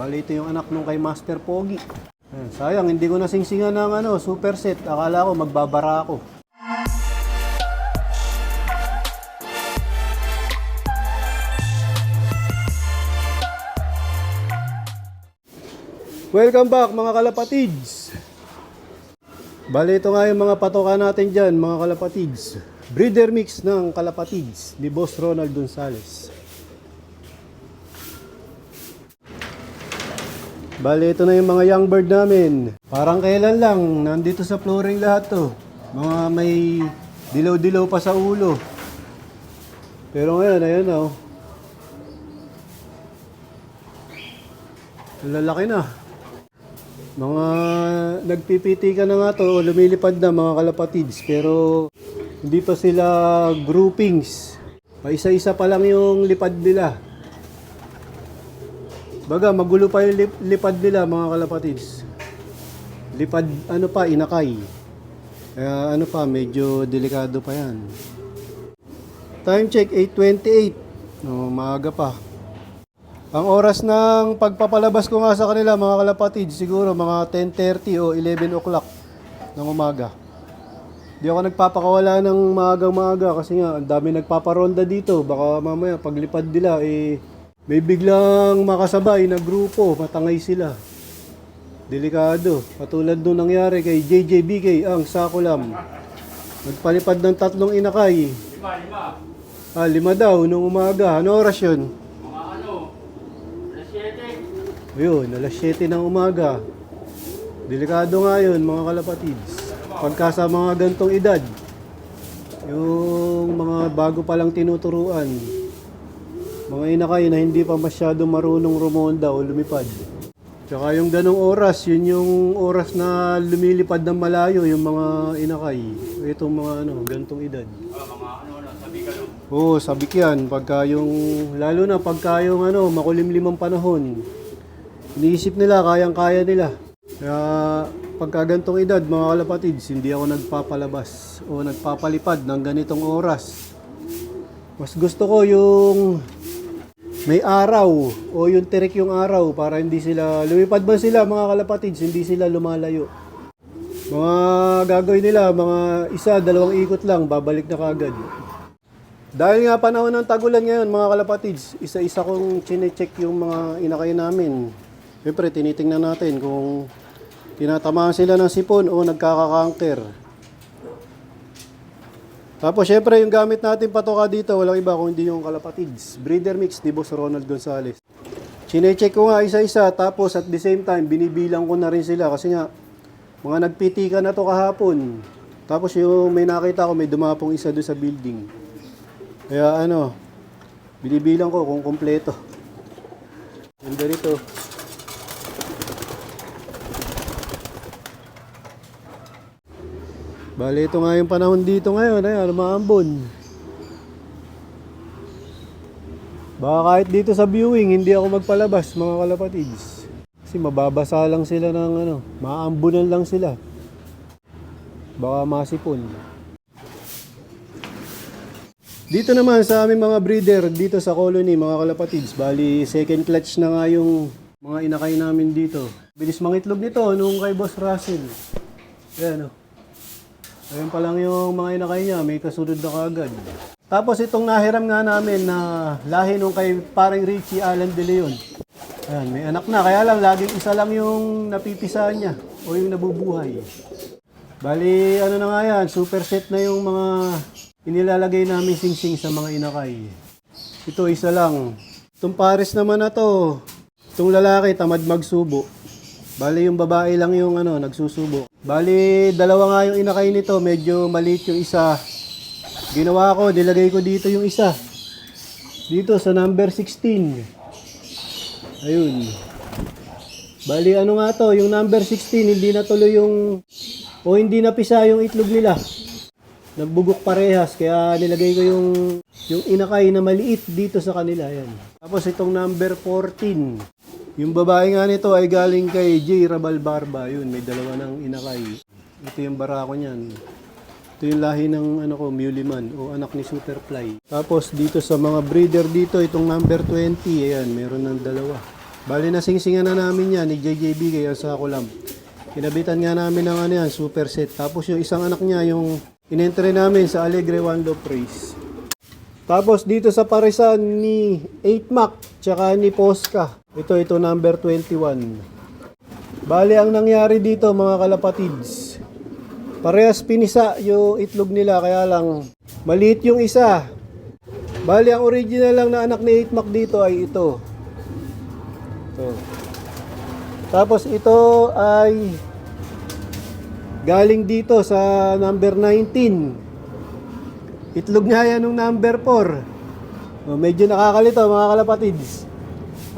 Bali ito yung anak nung kay Master Pogi. Ayan, sayang, hindi ko nasingsingan ng super set. Akala ko magbabara ako. Welcome back mga kalapatids. Bali ito nga yung mga patoka natin dyan mga kalapatids. Breeder mix ng kalapatids ni Boss Ronald Gonzales. Bali ito na yung mga young bird namin. Parang kailan lang, nandito sa flooring lahat to. Mga may dilaw-dilaw pa sa ulo. Pero ngayon, ayun oh. Lalaki na. Mga nagpipiti ka na nga to, lumilipad na mga kalapatids. Pero hindi pa sila groupings. Paisa-isa pa lang yung lipad nila. Baga, magulo pa yung lipad nila mga kalapatids. Lipad, inakay. Kaya medyo delikado pa yan. Time check, 8:28. No, maaga pa. Ang oras ng pagpapalabas ko nga sa kanila mga kalapatids, siguro mga 10:30 o 11 o'clock ng umaga. Di ako nagpapakawala ng maagang-maaga kasi nga ang dami nagpaparonda dito. Baka mamaya paglipad nila may biglang makasabay na grupo, matangay sila. Delikado. Katulad nung nangyari kay JJBK ang Sakulam. Nagpalipad ng 3 inakay. 5 daw nung umaga. Ano oras yun? Ayun, alas 7 ng umaga. Delikado nga yun mga kalapatids. Pagka sa mga gantong edad, yung mga bago palang tinuturuan, mga inakay na hindi pa masyado marunong rumonda o lumipad. Tsaka yung ganong oras, yun yung oras na lumilipad ng malayo yung mga inakay. Itong mga gantong edad. Sabik ano? Oo, sabik yan. Pagka yung, lalo na pagka yung makulimlimang panahon. Iniisip nila, kayang-kaya nila. Kaya pagka gantong edad, mga kalapatids, hindi ako nagpapalabas o nagpapalipad ng ganitong oras. Mas gusto ko yung may araw o yung tirik yung araw para hindi sila, lumipad ba sila mga kalapatids, hindi sila lumalayo. Mga gagawin nila, mga 1-2 ikot lang, babalik na kagad. Dahil nga panahon ng tagulan ngayon mga kalapatids, isa-isa kong chine-check yung mga inakay namin. Siyempre, tinitingnan natin kung tinatamaan sila ng sipon o nagkakakangker. Tapos, siyempre, yung gamit natin patoka dito, walang iba kung hindi yung kalapatids. Breeder mix ni Boss Ronald Gonzales. Chine-check ko nga isa-isa, tapos at the same time, binibilang ko na rin sila kasi nga, mga nagpitika na to kahapon. Tapos yung may nakita ko, may dumapong isa doon sa building. Kaya binibilang ko kung kompleto. Ganda rito. Bale, ito nga yung panahon dito ngayon. Ayan, umaambon. Baka kahit dito sa viewing, hindi ako magpalabas, mga kalapatids. Kasi mababasa lang sila ng maambunan lang sila. Baka masipon. Dito naman sa aming mga breeder, dito sa colony, mga kalapatids. Bali, second clutch na nga yung mga inakay namin dito. Bilis mangitlog nito nung kay Boss Russell. Ayan Ayun pa lang yung mga inakay niya, may kasunod na kagad. Tapos itong nahiram nga namin na lahi nung kay parang Richie Alan De Leon. Ayan, may anak na, kaya lang laging isa lang yung napipisahan niya o yung nabubuhay. Bali, na nga yan, super set na yung mga inilalagay namin singsing sa mga inakay. Ito, isa lang. Itong pares naman na to, itong lalaki tamad magsubo. Bali, yung babae lang yung nagsusubo. Bali, 2 nga yung inakay nito, medyo maliit yung isa. Ginawa ko, nilagay ko dito yung isa. Dito sa number 16. Ayun. Bali, nga to, yung number 16, hindi natuloy hindi napisa yung itlog nila. Nagbugok parehas, kaya nilagay ko yung inakay na maliit dito sa kanila. Ayan. Tapos itong number 14. Yung babae nga nito ay galing kay J. Rabal Barba. Yun, may 2 ng inakay. Ito yung barako niyan. Ito yung lahi ng Muliman o anak ni Superfly. Tapos dito sa mga breeder dito, itong number 20, ayan, meron ng 2. Bali na singsingan na namin yan ni JJB kayo sa kulam. Kinabitan nga namin ng ano yan, super set. Tapos yung isang anak niya, yung in-entry namin sa Alegre One Love Praise. Tapos dito sa parisan ni 8Mac, tsaka ni Posca. Ito number 21. Bali ang nangyari dito mga kalapatids. Parehas pinisa yung itlog nila, kaya lang maliit yung isa. Bali ang original lang na anak ni 8Mac dito ay ito. Tapos ito ay galing dito sa number 19. Itlog niya yan ng number 4. Medyo nakakalito mga kalapatids.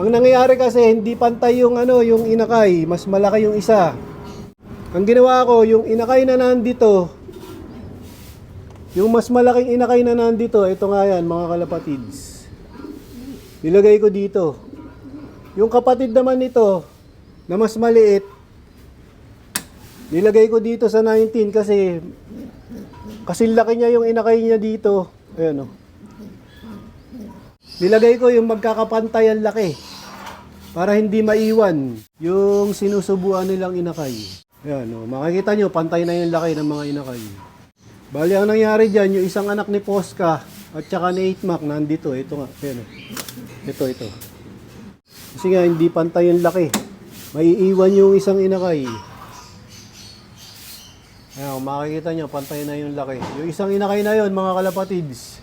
Ang nangyayari kasi hindi pantay yung yung inakay, mas malaki yung isa. Ang ginawa ko, yung inakay na nandito, yung mas malaking inakay na nandito, ito nga yan mga kalapatids. Nilagay ko dito. Yung kapatid naman nito, na mas maliit, nilagay ko dito sa 19 kasi laki niya yung inakay niya dito. Ayan o. Nilagay ko yung magkakapantay ang laki para hindi maiwan yung sinusubuan nilang inakay. Ayan o. Makikita nyo, pantay na yung laki ng mga inakay. Bali, ang nangyari dyan, yung isang anak ni Posca at saka ni 8Mac nandito. Ito nga. Ayan o. Ito. Kasi nga, hindi pantay yung laki. Maiiwan yung isang inakay. Ayan, makikita nyo, pantay na yung laki. Yung isang inakay na yun, mga kalapatids,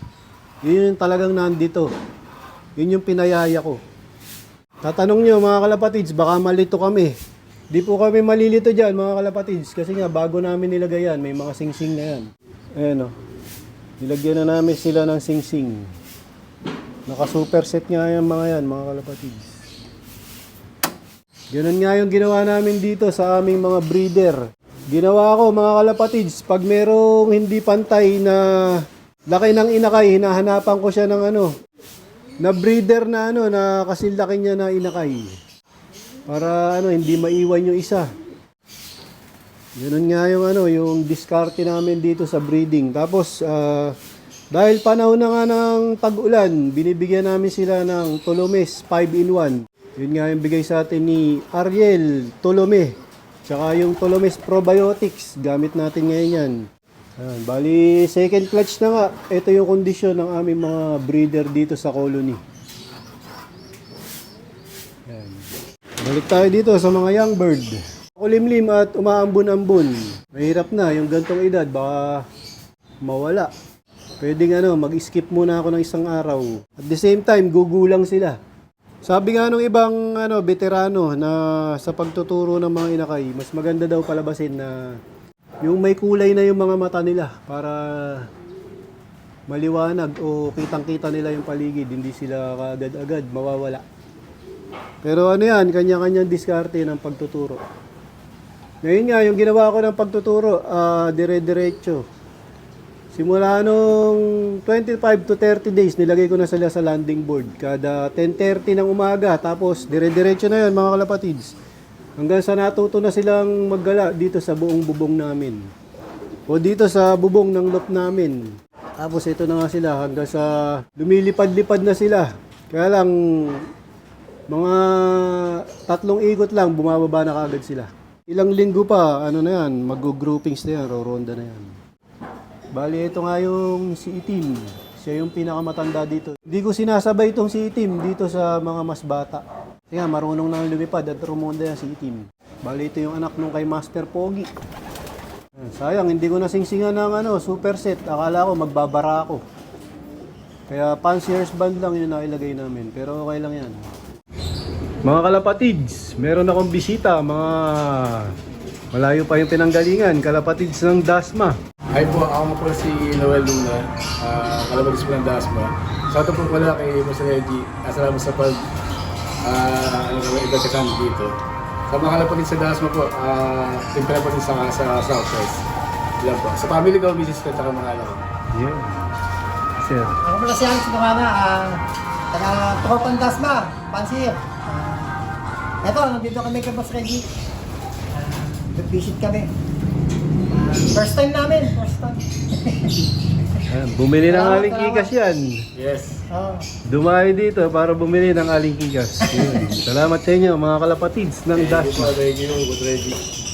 yun yung talagang nandito. Yun yung pinayaya ko. Tatanong nyo, mga kalapatids, baka malito kami. Di po kami malilito dyan, mga kalapatids. Kasi nga, bago namin nilagay yan, may mga singsing na yan. Ayan o. Nilagyan na namin sila ng singsing. Naka-super set nga yan, mga kalapatids. Ganun nga yung ginawa namin dito sa aming mga breeder. Ginawa ko mga kalapatids, pag merong hindi pantay na laki ng inakay, hinahanapan ko siya ng na breeder na na kasi laki niya na inakay. Para hindi maiwan yung isa. Ganun nga yung yung diskarte namin dito sa breeding. Tapos dahil panahon na nga ng tag-ulan, binibigyan namin sila ng Tolomes 5-in-1. Yun nga yung bigay sa atin ni Ariel Tolome. Tsaka yung Tolomes Probiotics, gamit natin ngayon yan. Ayan, bali, second clutch na nga. Ito yung kondisyon ng aming mga breeder dito sa colony. Ayan. Balik tayo dito sa mga young bird. Kulimlim at umaambon-ambon. Mahirap na, yung gantong edad, baka mawala. Pwedeng mag-skip muna ako ng isang araw. At the same time, gugulang sila. Sabi nga nung ibang veterano na sa pagtuturo ng mga inakay, mas maganda daw palabasin na yung may kulay na yung mga mata nila para maliwanag o kitang-kita nila yung paligid, hindi sila kaagad-agad mawawala. Pero yan, kanya-kanyang diskarte ng pagtuturo. Ngayon nga, yung ginawa ko ng pagtuturo, dire-diretso. Simula nung 25 to 30 days, nilagay ko na sila sa landing board. Kada 10:30 ng umaga, tapos dire-diretso na yun mga kalapatids. Hanggang sa natuto na silang maggala dito sa buong bubong namin. O dito sa bubong ng loop namin. Tapos ito na nga sila, hanggang sa lumilipad-lipad na sila. Kaya lang, mga 3 ikot lang, bumababa na kagad sila. Ilang linggo pa, na yan, mag-groupings na yan, roronda na yan. Bali, ito nga yung si Itim. Siya yung pinakamatanda dito. Hindi ko sinasabay itong si Itim dito sa mga mas bata. Kasi nga, marunong na lumipad at rumonda yan si Itim. Bali, ito yung anak nung kay Master Pogi. Sayang, hindi ko nasingsingan ng super set. Akala ko magbabara ako. Kaya Pansiers band lang yung nailagay namin. Pero okay lang yan. Mga kalapatids, meron akong bisita. Malayo pa yung pinanggalingan. Kalapatids ng Dasma. Hi po, ako po si Noel Luna, kalabagis po ng Dasma. Sa ito po pala kay Mr. Reggie, salamat sa iba kasama dito. Sa mga kalapagin sa Dasma po, timpera po din sa Southwest. Ilan po. Sa family ko, Mrs. Fred, saka mga alam ko. Yeah. Sir. Ako pala si Alex Gumana, Tropang Dasma, Pansir. Eto, nandito kami kay Boss Reggie. Visit kami. First time namin, first time. Bumili ng aling kikas yan. Yes. Oo. Dumayo dito para bumili ng aling kikas. Yun. Salamat sa inyo mga kalapatids ng Thank you Dasma. po, thank you, Boss Reggie.